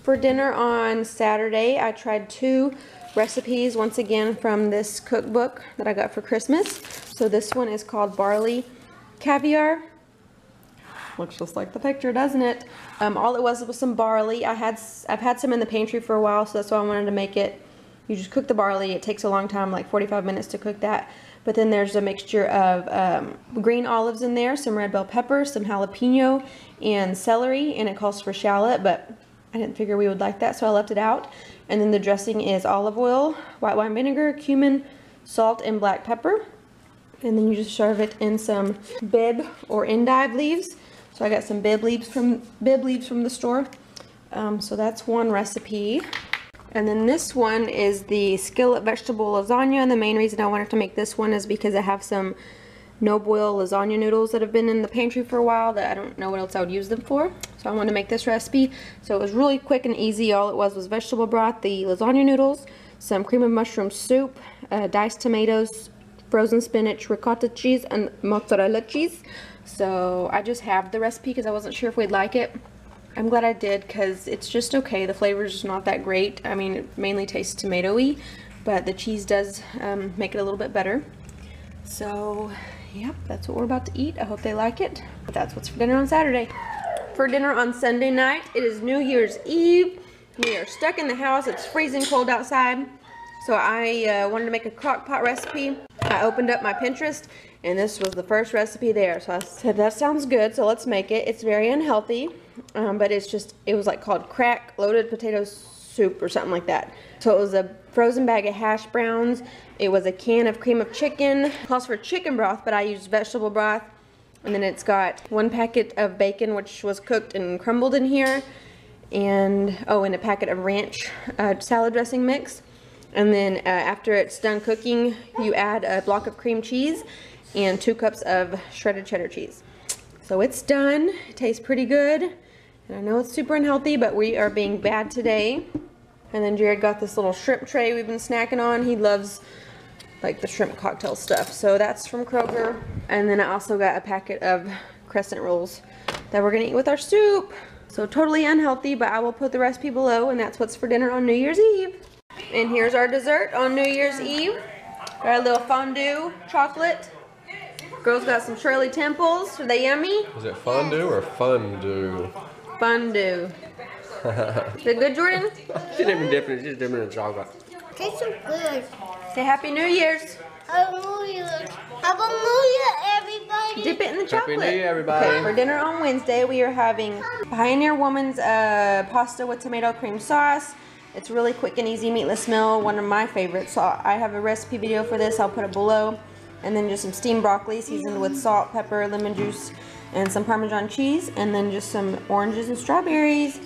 For dinner on Saturday, I tried 2 recipes once again from this cookbook that I got for Christmas. So this one is called Barley Caviar. Looks just like the picture, doesn't it? All it was some barley. I've had some in the pantry for a while, so that's why I wanted to make it. You just cook the barley. It takes a long time, like 45 minutes to cook that. But then there's a mixture of green olives in there, some red bell pepper, some jalapeno, and celery, and it calls for shallot, but I didn't figure we would like that, so I left it out. And then the dressing is olive oil, white wine vinegar, cumin, salt, and black pepper. And then you just serve it in some Bibb or endive leaves. So I got some Bibb leaves from the store. So that's one recipe. And then this one is the skillet vegetable lasagna. And the main reason I wanted to make this one is because I have some no-boil lasagna noodles that have been in the pantry for a while that I don't know what else I would use them for. So I wanted to make this recipe. So it was really quick and easy. All it was vegetable broth, the lasagna noodles, some cream of mushroom soup, diced tomatoes, frozen spinach, ricotta cheese, and mozzarella cheese. So I just have the recipe because I wasn't sure if we'd like it. I'm glad I did because it's just okay. The flavor's just not that great. I mean, it mainly tastes tomatoey, but the cheese does make it a little bit better. So, yep, that's what we're about to eat. I hope they like it. But that's what's for dinner on Saturday. For dinner on Sunday night, it is New Year's Eve. We are stuck in the house. It's freezing cold outside. So I wanted to make a crock pot recipe. I opened up my Pinterest and this was the first recipe there. So I said, that sounds good, so let's make it. It's very unhealthy, but it was like called crack loaded potato soup or something like that. So it was a frozen bag of hash browns. It was a can of cream of chicken. It calls for chicken broth, but I used vegetable broth. And then it's got 1 packet of bacon, which was cooked and crumbled in here. And, oh, and a packet of ranch salad dressing mix. And then after it's done cooking, you add a block of cream cheese and 2 cups of shredded cheddar cheese. So it's done. It tastes pretty good. And I know it's super unhealthy, but we are being bad today. And then Jared got this little shrimp tray we've been snacking on. He loves like the shrimp cocktail stuff. So that's from Kroger. And then I also got a packet of crescent rolls that we're gonna eat with our soup. So totally unhealthy, but I will put the recipe below, and that's what's for dinner on New Year's Eve. And here's our dessert on New Year's Eve. Got a little fondue chocolate. Girls got some Shirley Temples. Are they yummy? Is it fondue or fondue? Fondue. Is it good, Jordan? She didn't even dip it. She just dipped it in chocolate. Tastes so good. Say Happy New Year's. Happy New Year. Happy New Year, everybody. Dip it in the chocolate. Happy New Year, everybody. Okay, for dinner on Wednesday, we are having Pioneer Woman's pasta with tomato cream sauce. It's really quick and easy meatless meal, one of my favorites. So I have a recipe video for this. I'll put it below. And then just some steamed broccoli seasoned with salt, pepper, lemon juice, and some Parmesan cheese. And then just some oranges and strawberries.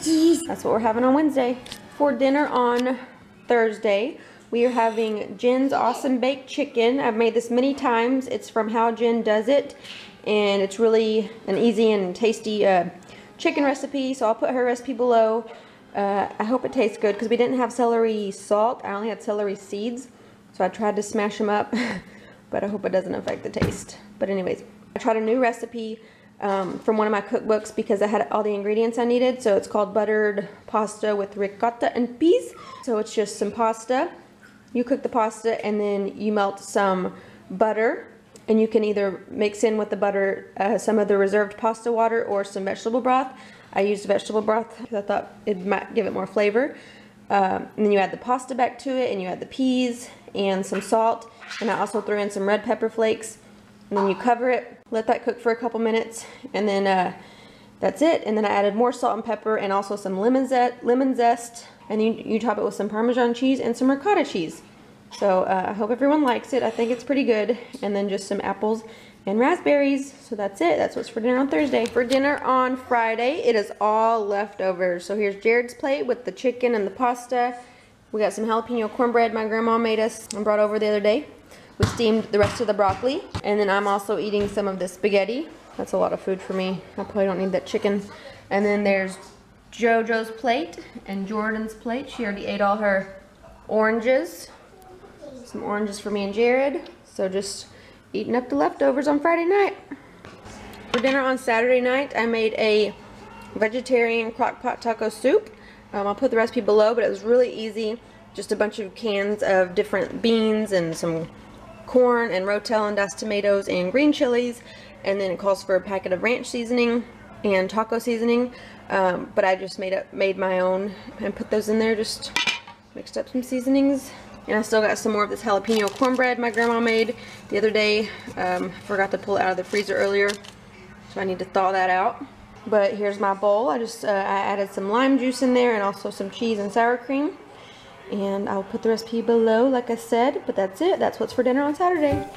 That's what we're having on Wednesday. For dinner on Thursday, we are having Jen's Awesome Baked Chicken. I've made this many times. It's from How Jen Does It. And it's really an easy and tasty chicken recipe. So I'll put her recipe below. I hope it tastes good because we didn't have celery salt. I only had celery seeds. So I tried to smash them up. But I hope it doesn't affect the taste. But anyways, I tried a new recipe from one of my cookbooks because I had all the ingredients I needed. So it's called buttered pasta with ricotta and peas. So it's just some pasta. You cook the pasta and then you melt some butter. And you can either mix in with the butter some of the reserved pasta water or some vegetable broth. I used vegetable broth because I thought it might give it more flavor. And then you add the pasta back to it, and you add the peas and some salt. And I also threw in some red pepper flakes. And then you cover it, let that cook for a couple minutes, and then that's it. And then I added more salt and pepper and also some lemon zest. And you top it with some Parmesan cheese and some ricotta cheese. So I hope everyone likes it. I think it's pretty good. And then just some apples and raspberries. So that's it. That's what's for dinner on Thursday. For dinner on Friday, it is all leftovers. So here's Jared's plate with the chicken and the pasta. We got some jalapeno cornbread my grandma made us and brought over the other day. We steamed the rest of the broccoli. And then I'm also eating some of the spaghetti. That's a lot of food for me. I probably don't need that chicken. And then there's JoJo's plate and Jordan's plate. She already ate all her oranges. Some oranges for me and Jared. So just eating up the leftovers on Friday night. For dinner on Saturday night, I made a vegetarian crock pot taco soup. I'll put the recipe below, but it was really easy. Just a bunch of cans of different beans and some corn and rotel and diced tomatoes and green chilies, and then it calls for a packet of ranch seasoning and taco seasoning, but I just made my own and put those in there, just mixed up some seasonings. And I still got some more of this jalapeno cornbread my grandma made the other day. Forgot to pull it out of the freezer earlier, so I need to thaw that out. But here's my bowl. I added some lime juice in there and also some cheese and sour cream. And I'll put the recipe below, like I said, but that's it. That's what's for dinner on Saturday.